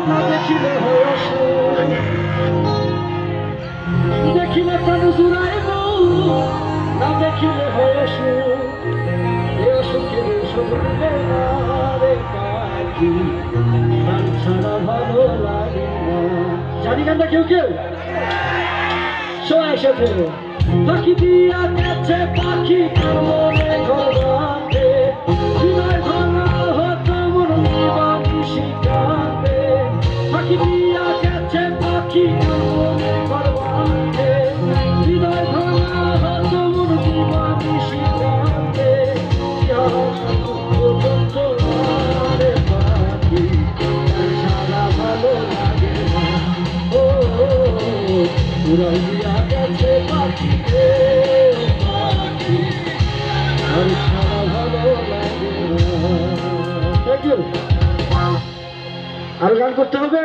না দেখিলে হয় অসুখ, দেখিলে প্রাণ জুড়াইব, না দেখিলে হয় অসুখ, এই অসুখের ওষুধ দিলে না রে পাখি, প্রাণ ছাড়া ভালো লাগে না। জানি গানটা কেউ কেউ সবাই সাথে পাখি দিয়া গেছে পাখি তার মনে ঘর বাঁধে, হৃদয় ভাঙা হতো মন নিবাসী কাঁদে। পাখি দিয়া গেছে পাখি তার মনে ঘর বাঁধে, হৃদয় ভাঙা হতো মন নিবাসী কাঁদে। রে পাখি ছাড়া ভালো লাগে না, ও উড়াই দিয়া গেছে পাখি রে পাখি, আর ছাড়া ভালো লাগে না। Thank you. আর গান করতে হবে।